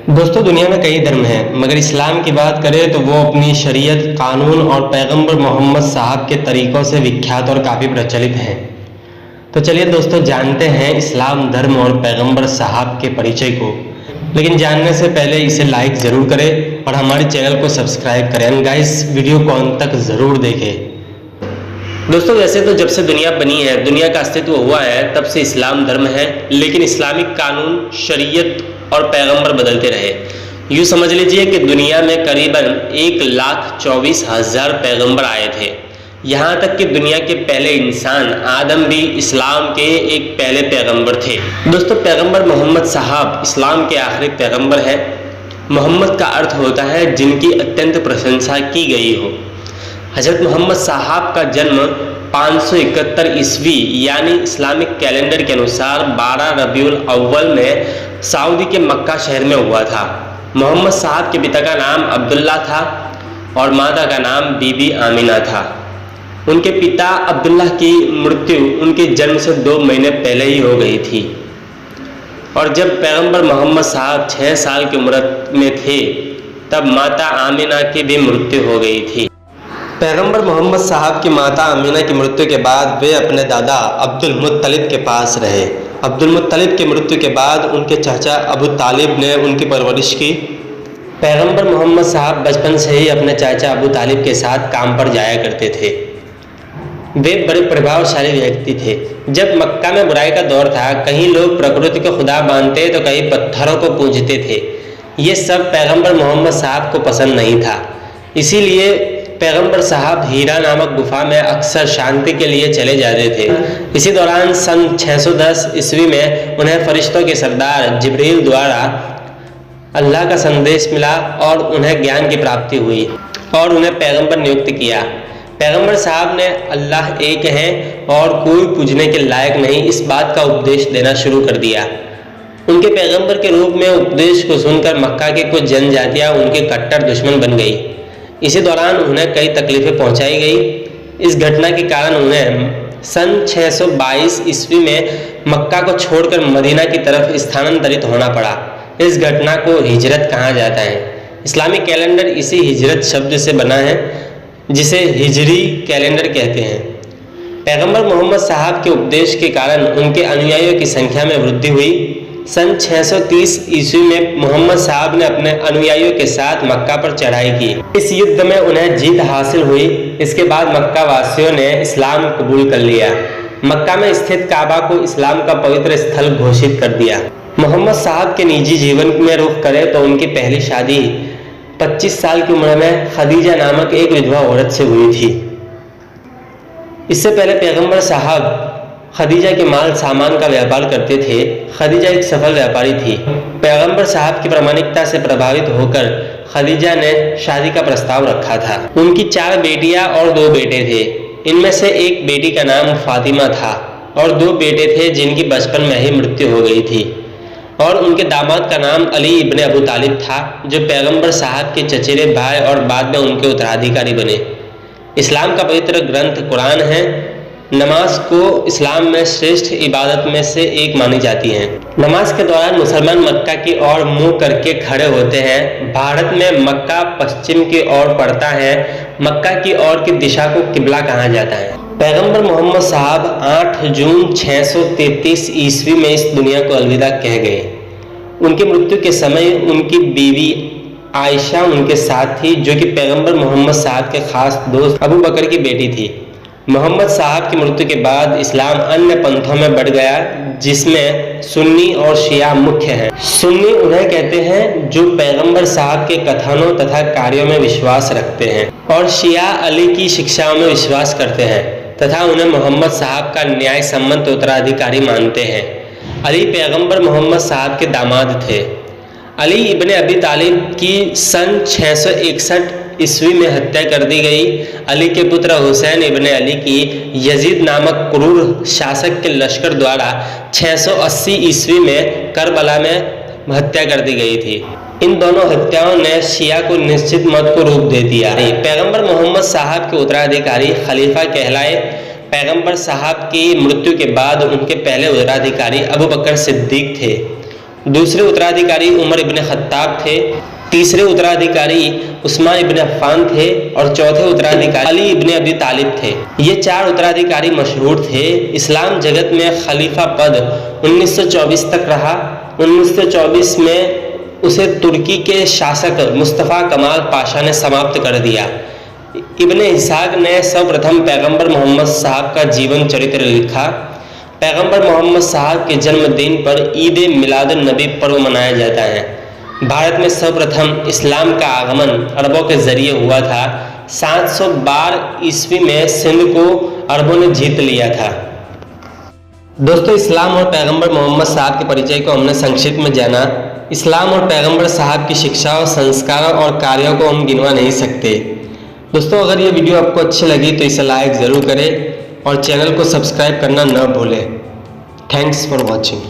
दोस्तों, दुनिया में कई धर्म हैं, मगर इस्लाम की बात करें तो वो अपनी शरीयत, कानून और पैगंबर मोहम्मद साहब के तरीक़ों से विख्यात और काफ़ी प्रचलित हैं। तो चलिए दोस्तों, जानते हैं इस्लाम धर्म और पैगंबर साहब के परिचय को। लेकिन जानने से पहले इसे लाइक ज़रूर करें और हमारे चैनल को सब्सक्राइब करें। गाइस, वीडियो को अंत तक ज़रूर देखें। दोस्तों, वैसे तो जब से दुनिया बनी है, दुनिया का अस्तित्व हुआ है, तब से इस्लाम धर्म है। लेकिन इस्लामिक कानून, शरीयत और पैगंबर बदलते रहे। यूँ समझ लीजिए कि दुनिया में करीबन 1,24,000 पैगंबर आए थे। यहाँ तक कि दुनिया के पहले इंसान आदम भी इस्लाम के एक पहले पैगंबर थे। दोस्तों, पैगंबर मोहम्मद साहब इस्लाम के आखिरी पैगंबर हैं। मोहम्मद का अर्थ होता है जिनकी अत्यंत प्रशंसा की गई हो। हज़रत मोहम्मद साहब का जन्म 571 ईस्वी यानी इस्लामिक कैलेंडर के अनुसार 12 रबीउल अव्वल में सऊदी के मक्का शहर में हुआ था। मोहम्मद साहब के पिता का नाम अब्दुल्ला था और माता का नाम बीबी आमिना था। उनके पिता अब्दुल्ला की मृत्यु उनके जन्म से 2 महीने पहले ही हो गई थी। और जब पैगंबर मोहम्मद साहब 6 साल की उम्र में थे, तब माता आमिना की भी मृत्यु हो गई थी। पैगंबर मोहम्मद साहब की माता आमिना की मृत्यु के बाद वे अपने दादा अब्दुल मुत्तलिब के पास रहे। अब्दुल मुत्तलिब की मृत्यु के बाद उनके चाचा अबू तालिब ने उनकी परवरिश की। पैगंबर मोहम्मद साहब बचपन से ही अपने चाचा अबू तालिब के साथ काम पर जाया करते थे। वे बड़े प्रभावशाली व्यक्ति थे। जब मक्का में बुराई का दौर था, कहीं लोग प्रकृति को खुदा मानते तो कहीं पत्थरों को पूजते थे। ये सब पैगंबर मोहम्मद साहब को पसंद नहीं था। इसीलिए पैगंबर साहब हीरा नामक गुफा में अक्सर शांति के लिए चले जाते थे। इसी दौरान सन 610 ईस्वी में उन्हें फरिश्तों के सरदार जिब्रील द्वारा अल्लाह का संदेश मिला और उन्हें ज्ञान की प्राप्ति हुई और उन्हें पैगंबर नियुक्त किया। पैगंबर साहब ने अल्लाह एक है और कोई पूजने के लायक नहीं, इस बात का उपदेश देना शुरू कर दिया। उनके पैगंबर के रूप में उपदेश को सुनकर मक्का की कुछ जनजातियाँ उनके कट्टर दुश्मन बन गई। इसी दौरान उन्हें कई तकलीफें पहुंचाई गई। इस घटना के कारण उन्हें सन 622 ईस्वी में मक्का को छोड़कर मदीना की तरफ स्थानांतरित होना पड़ा। इस घटना को हिजरत कहा जाता है। इस्लामिक कैलेंडर इसी हिजरत शब्द से बना है, जिसे हिजरी कैलेंडर कहते हैं। पैगंबर मोहम्मद साहब के उपदेश के कारण उनके अनुयायियों की संख्या में वृद्धि हुई। सन 630 ईस्वी में मोहम्मद साहब ने अपने अनुयायियों के साथ मक्का पर चढ़ाई की। इस युद्ध में उन्हें जीत हासिल हुई। इसके बाद मक्का वासियों ने इस्लाम कबूल कर लिया। मक्का में स्थित काबा को इस्लाम का पवित्र स्थल घोषित कर दिया। मोहम्मद साहब के निजी जीवन में रुख करें तो उनकी पहली शादी 25 साल की उम्र में खदीजा नामक एक विधवा औरत से हुई थी। इससे पहले पैगंबर साहब खदीजा के माल सामान का व्यापार करते थे। खदीजा एक सफल व्यापारी थी। पैगंबर साहब की प्रामाणिकता से प्रभावित होकर खदीजा ने शादी का प्रस्ताव रखा था। उनकी 4 बेटियां और 2 बेटे थे। इनमें से एक बेटी का नाम फातिमा था और 2 बेटे थे जिनकी बचपन में ही मृत्यु हो गई थी। और उनके दामाद का नाम अली इब्ने अबू तालिब था, जो पैगंबर साहब के चचेरे भाई और बाद में उनके उत्तराधिकारी बने। इस्लाम का पवित्र ग्रंथ कुरान है। नमाज को इस्लाम में श्रेष्ठ इबादत में से एक मानी जाती है। नमाज के दौरान मुसलमान मक्का की ओर मुंह करके खड़े होते हैं। भारत में मक्का पश्चिम की ओर पड़ता है। मक्का की ओर की दिशा को किबला कहा जाता है। पैगंबर मोहम्मद साहब 8 जून 633 ईस्वी में इस दुनिया को अलविदा कह गए। उनकी मृत्यु के समय उनकी बीवी आयशा उनके साथ थी, जो कि पैगंबर मोहम्मद साहब के खास दोस्त अबू बकर की बेटी थी। मोहम्मद साहब की मृत्यु के बाद इस्लाम अन्य पंथों में बढ़ गया, जिसमें सुन्नी और शिया मुख्य हैं। सुन्नी उन्हें कहते हैं जो पैगंबर साहब के कथनों तथा कार्यों में विश्वास रखते हैं, और शिया अली की शिक्षाओं में विश्वास करते हैं तथा उन्हें मोहम्मद साहब का न्याय सम्मत उत्तराधिकारी मानते हैं। अली पैगंबर मोहम्मद साहब के दामाद थे। अली इब्ने अबी तालिब की सन 661 ईस्वी में हत्या कर दी गई। अली के पुत्र हुसैन इब्ने अली की यजीद नामक क्रूर शासक के लश्कर द्वारा 680 ईस्वी में करबला में हत्या कर दी गई थी। इन दोनों हत्याओं ने शिया को निश्चित मत को रूप दे दिया। पैगंबर मोहम्मद साहब के उत्तराधिकारी खलीफा कहलाए। पैगंबर साहब की मृत्यु के बाद उनके पहले उत्तराधिकारी अबू बकर सिद्दीक थे। दूसरे उत्तराधिकारी उमर इब्न खत्ताब थे, तीसरे उत्तराधिकारी उस्मान इब्न अफ़्फ़ान थे और चौथे उत्तराधिकारी अली इब्न अबी तालिब थे। ये 4 उत्तराधिकारी मशहूर थे। इस्लाम जगत में खलीफा पद 1924 तक रहा। 1924 में उसे तुर्की के शासक मुस्तफ़ा कमाल पाशा ने समाप्त कर दिया। इब्न इस्हाक ने सर्वप्रथम पैगंबर मोहम्मद साहब का जीवन चरित्र लिखा। पैगंबर मोहम्मद साहब के जन्मदिन पर ईद मिलादुन नबी पर्व मनाया जाता है। भारत में सर्वप्रथम इस्लाम का आगमन अरबों के जरिए हुआ था। 712 ईस्वी में सिंध को अरबों ने जीत लिया था। दोस्तों, इस्लाम और पैगंबर मोहम्मद साहब के परिचय को हमने संक्षिप्त में जाना। इस्लाम और पैगंबर साहब की शिक्षा और संस्कारों और कार्यों को हम गिनवा नहीं सकते। दोस्तों, अगर ये वीडियो आपको अच्छी लगी तो इसे लाइक ज़रूर करें और चैनल को सब्सक्राइब करना न भूलें। Thanks for watching.